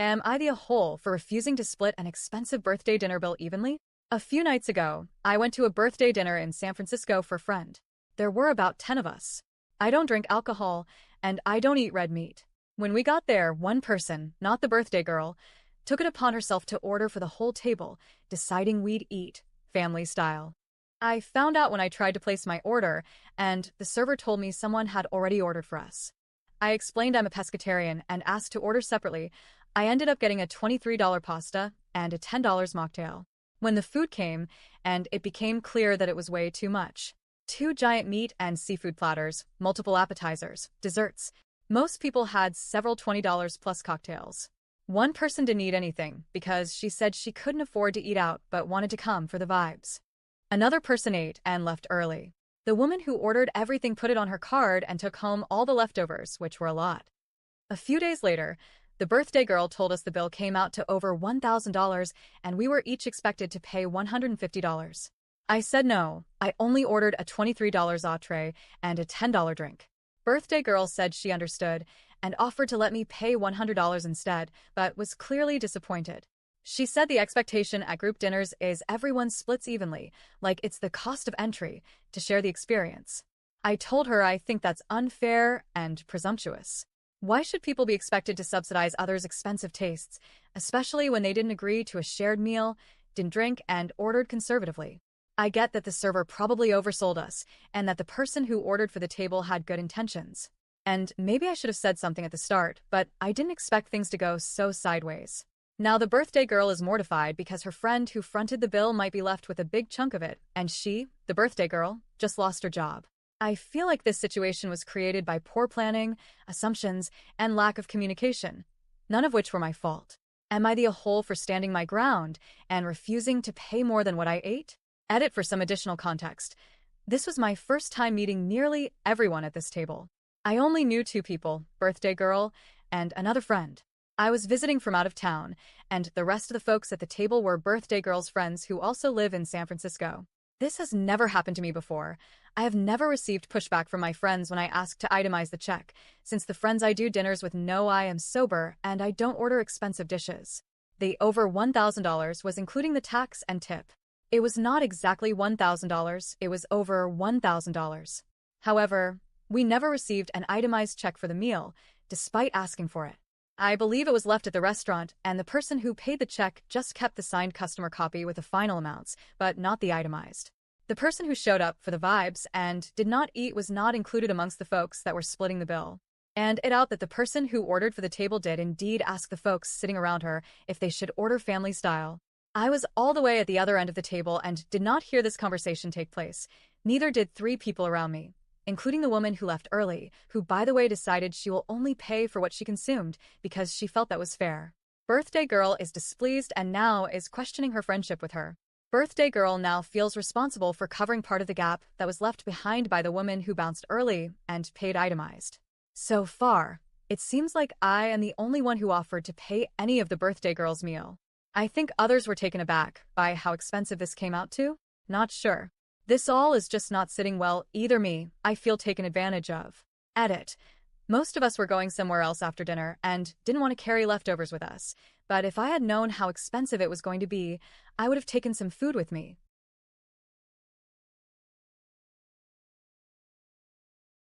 Am I the a-hole for refusing to split an expensive birthday dinner bill evenly? A few nights ago, I went to a birthday dinner in San Francisco for a friend. There were about 10 of us. I don't drink alcohol, and I don't eat red meat. When we got there, one person, not the birthday girl, took it upon herself to order for the whole table, deciding we'd eat, family style. I found out when I tried to place my order, and the server told me someone had already ordered for us. I explained I'm a pescatarian and asked to order separately. I ended up getting a $23 pasta and a $10 mocktail. When the food came, and it became clear that it was way too much. 2 giant meat and seafood platters, multiple appetizers, desserts. Most people had several $20 plus cocktails. One person didn't eat anything because she said she couldn't afford to eat out but wanted to come for the vibes. Another person ate and left early. The woman who ordered everything put it on her card and took home all the leftovers, which were a lot. A few days later, the birthday girl told us the bill came out to over $1,000 and we were each expected to pay $150. I said no, I only ordered a $23 entree and a $10 drink. Birthday girl said she understood and offered to let me pay $100 instead, but was clearly disappointed. She said the expectation at group dinners is everyone splits evenly, like it's the cost of entry, to share the experience. I told her I think that's unfair and presumptuous. Why should people be expected to subsidize others' expensive tastes, especially when they didn't agree to a shared meal, didn't drink, and ordered conservatively? I get that the server probably oversold us, and that the person who ordered for the table had good intentions. And maybe I should have said something at the start, but I didn't expect things to go so sideways. Now the birthday girl is mortified because her friend who fronted the bill might be left with a big chunk of it, and she, the birthday girl, just lost her job. I feel like this situation was created by poor planning, assumptions, and lack of communication, none of which were my fault. Am I the a-hole for standing my ground and refusing to pay more than what I ate? Edit for some additional context. This was my first time meeting nearly everyone at this table. I only knew 2 people, birthday girl and another friend. I was visiting from out of town, and the rest of the folks at the table were birthday girl's friends who also live in San Francisco. This has never happened to me before. I have never received pushback from my friends when I ask to itemize the check, since the friends I do dinners with know I am sober and I don't order expensive dishes. The over $1,000 was including the tax and tip. It was not exactly $1,000, it was over $1,000. However, we never received an itemized check for the meal, despite asking for it. I believe it was left at the restaurant, and the person who paid the check just kept the signed customer copy with the final amounts, but not the itemized. The person who showed up for the vibes and did not eat was not included amongst the folks that were splitting the bill. And it out that the person who ordered for the table did indeed ask the folks sitting around her if they should order family style. I was all the way at the other end of the table and did not hear this conversation take place. Neither did 3 people around me, including the woman who left early, who by the way decided she will only pay for what she consumed because she felt that was fair. Birthday girl is displeased and now is questioning her friendship with her. Birthday girl now feels responsible for covering part of the gap that was left behind by the woman who bounced early and paid itemized. So far, it seems like I am the only one who offered to pay any of the birthday girl's meal. I think others were taken aback by how expensive this came out to. Not sure. This all is just not sitting well either me. I feel taken advantage of. Edit. Most of us were going somewhere else after dinner and didn't want to carry leftovers with us, but if I had known how expensive it was going to be, I would have taken some food with me,